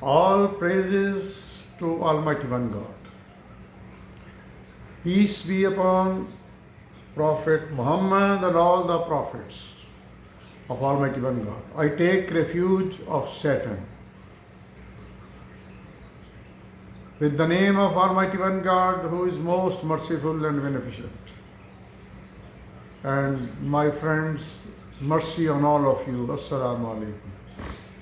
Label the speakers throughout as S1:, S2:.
S1: All praises to Almighty One God. Peace be upon Prophet Muhammad and all the prophets of Almighty One God. I take refuge of Satan. With the name of Almighty One God, who is most merciful and beneficent. And my friends, mercy on all of you. Assalamu alaikum.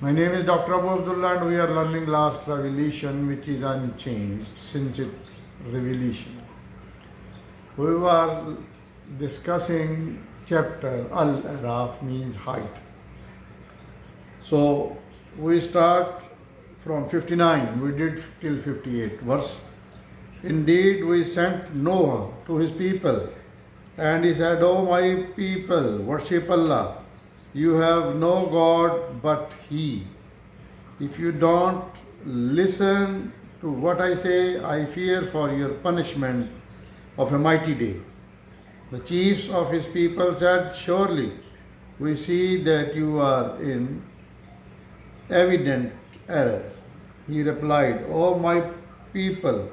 S1: My name is Dr. Abu Abdullah and we are learning last revelation, which is unchanged since its revelation. We were discussing chapter AlAraf, means height. So we start from 59, we did till 58 verse. Indeed, we sent Noah to his people, and he said, O my people, worship Allah. You have no God but He. If you don't listen to what I say, I fear for your punishment of a mighty day. The chiefs of his people said, Surely we see that you are in evident error. He replied, O my people,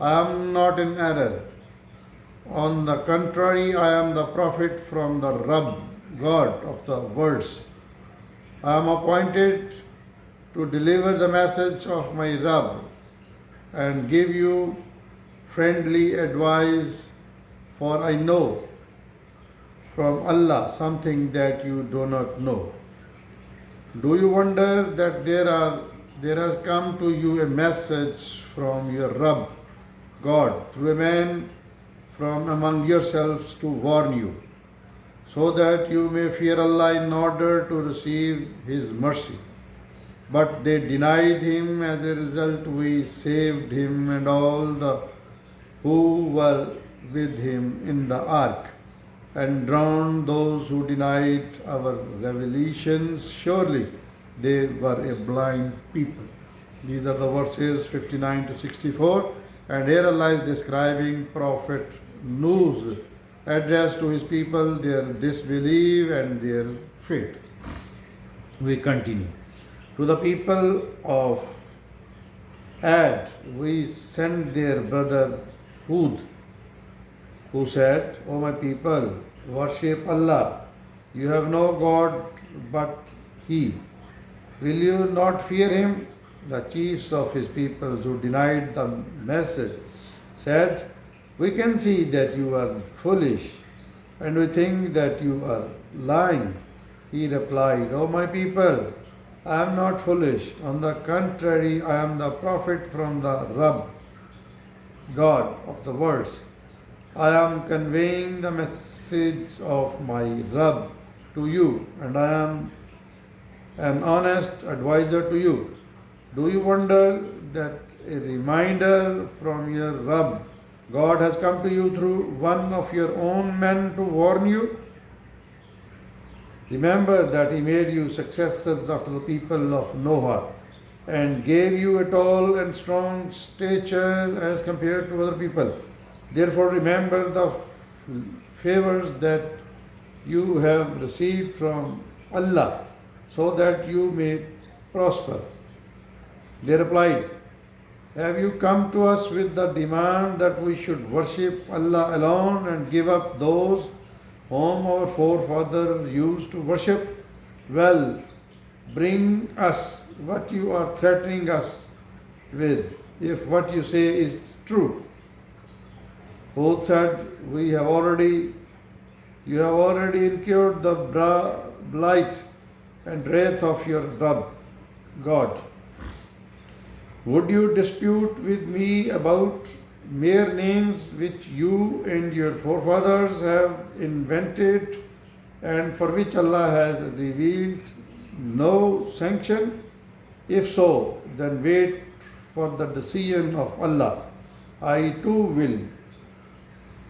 S1: I am not in error. On the contrary, I am the prophet from the Rabb, God of the worlds. I am appointed to deliver the message of my Rabb and give you friendly advice, for I know from Allah something that you do not know. Do you wonder that there has come to you a message from your Rabb, God, through a man from among yourselves to warn you, so that you may fear Allah in order to receive His mercy. But they denied Him. As a result, we saved him and all the who were with him in the ark, and drowned those who denied our revelations. Surely they were a blind people. These are the verses 59 to 64. And here Allah is describing Prophet Nuh's address to his people, their disbelief and their fate. We continue. To the people of Ad, we sent their brother Hud, who said, O my people, worship Allah. You have no God but He. Will you not fear Him? The chiefs of his people who denied the message said, We can see that you are foolish, and we think that you are lying. He replied, O my people, I am not foolish. On the contrary, I am the prophet from the Rabb, God of the worlds. I am conveying the message of my Rabb to you, and I am an honest advisor to you. Do you wonder that a reminder from your Rabb, God, has come to you through one of your own men to warn you? Remember that He made you successors after the people of Noah, and gave you a tall and strong stature as compared to other people. Therefore remember the favors that you have received from Allah, so that you may prosper. They replied, Have you come to us with the demand that we should worship Allah alone and give up those whom our forefathers used to worship? Well, bring us what you are threatening us with, if what you say is true. Both said, You have already incurred the blight and wrath of your Rabb, God. Would you dispute with me about mere names which you and your forefathers have invented and for which Allah has revealed no sanction? If so, then wait for the decision of Allah. I too will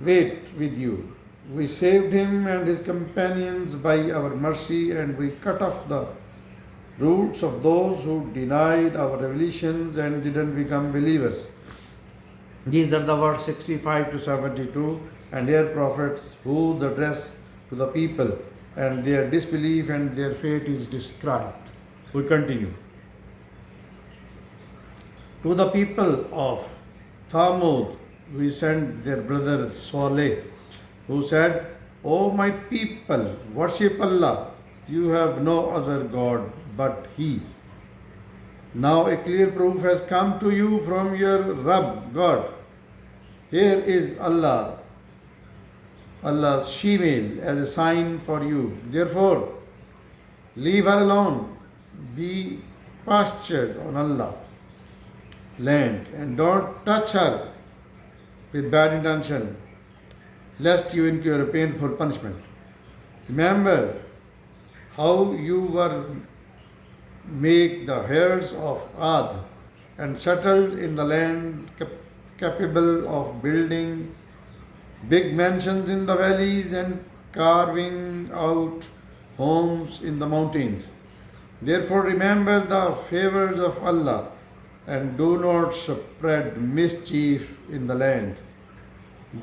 S1: wait with you. We saved him and his companions by our mercy, and we cut off the roots of those who denied our revelations and didn't become believers. These are the verse 65 to 72, and here prophets who address to the people, and their disbelief and their fate is described. We continue. To the people of Thamud, we sent their brother Saleh, who said, O my people, worship Allah. You have no other God but He. Now a clear proof has come to you from your Rabb, God. Here is Allah's she-male as a sign for you. Therefore, leave her alone. Be pastured on Allah's land and don't touch her with bad intention, lest you incur a painful punishment. Remember how you were make the heirs of Ad and settled in the land capable of building big mansions in the valleys and carving out homes in the mountains. Therefore remember the favors of Allah and do not spread mischief in the land.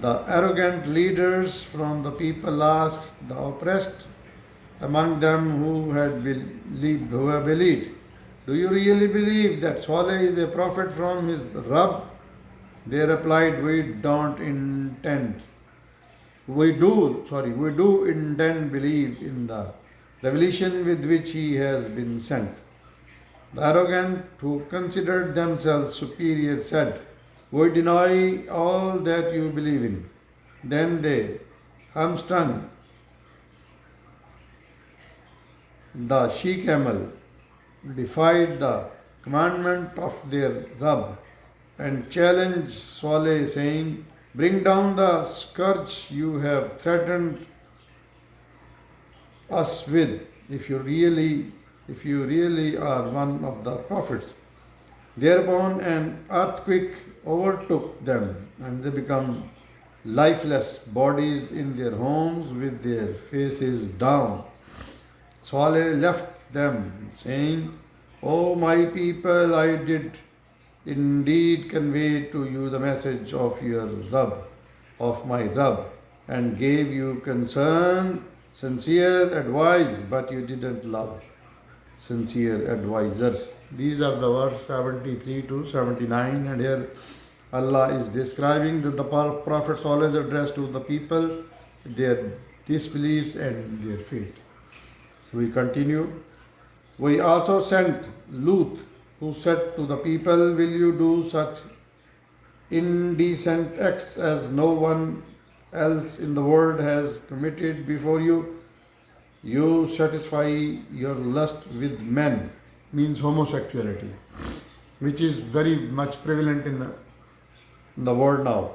S1: The arrogant leaders from the people asked the oppressed among them who have believed, do you really believe that Saleh is a prophet from his Rabb? They replied, we do indeed believe in the revelation with which he has been sent. The arrogant who considered themselves superior said, we deny all that you believe in. Then they hamstrung the she-camel, defied the commandment of their Rabb, and challenged Saleh, saying, bring down the scourge you have threatened us with, if you really are one of the prophets. Thereupon an earthquake overtook them, and they become lifeless bodies in their homes with their faces down. Saleh left them, saying, O my people, I did indeed convey to you the message of your Rabb, of my Rabb, and gave you sincere advice, but you didn't love sincere advisors. These are the verses 73 to 79, and here Allah is describing that the Prophet always addressed to the people their disbeliefs and their fate. We continue. We also sent Lut, who said to the people, will you do such indecent acts as no one else in the world has committed before you? You satisfy your lust with men, means homosexuality, which is very much prevalent in the world now.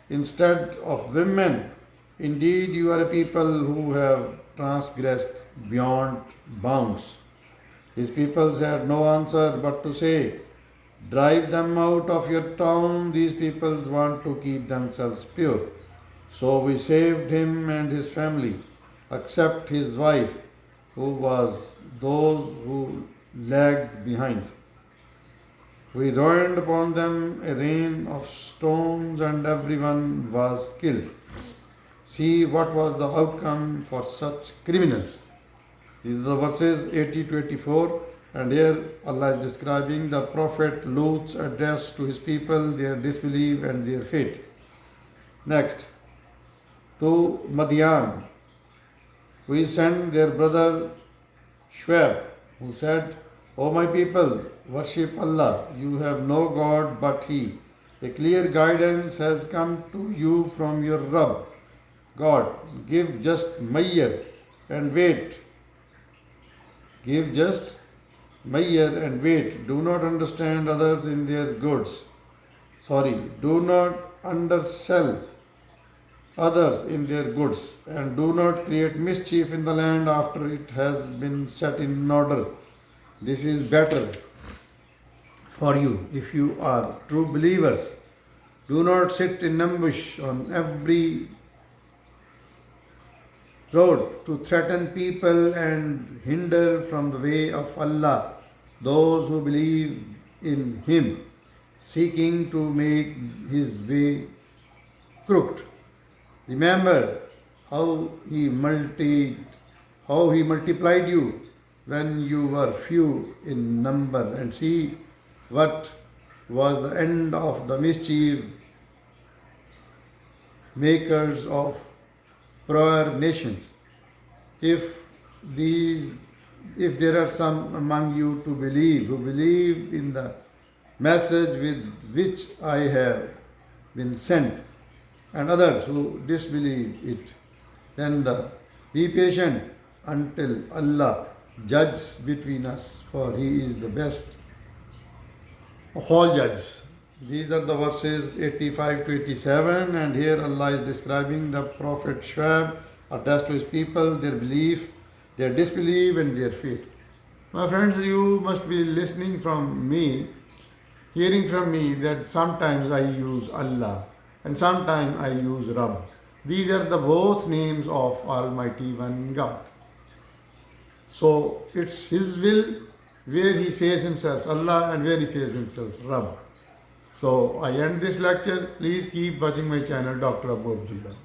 S1: Instead of women, indeed you are a people who have transgressed beyond bounds. His people had no answer but to say, drive them out of your town. These people want to keep themselves pure. So we saved him and his family, except his wife, who was those who lagged behind. We rained upon them a rain of stones, and everyone was killed. See what was the outcome for such criminals. These are the verses 80 to 84, and here Allah is describing the Prophet Lut's address to his people, their disbelief and their fate. Next, to Madian, we sent their brother Shuaib, who said, O my people, worship Allah, you have no God but He. A clear guidance has come to you from your Rabb, God. Give just mayyar and wait. Give just mayyar and wait. Do not understand others in their goods. Do not undersell others in their goods, and do not create mischief in the land after it has been set in order. This is better for you if you are true believers. Do not sit in ambush on every road to threaten people and hinder from the way of Allah those who believe in Him, seeking to make His way crooked. Remember how He multiplied you when you were few in number, and see what was the end of the mischief makers of prior nations. If these, if there are some among you who believe in the message with which I have been sent, and others who disbelieve it, then be patient until Allah judges between us, for He is the best of all judges. These are the verses 85 to 87, and here Allah is describing the Prophet Shuaib addressed to his people, their belief, their disbelief, and their faith. My friends, you must be listening from me, hearing from me that sometimes I use Allah and sometimes I use Rabb. These are the both names of Almighty One God. So it's His will where He says Himself Allah and where He says Himself Rabb. So I end this lecture. Please keep watching my channel, Dr. Abu Abdullah.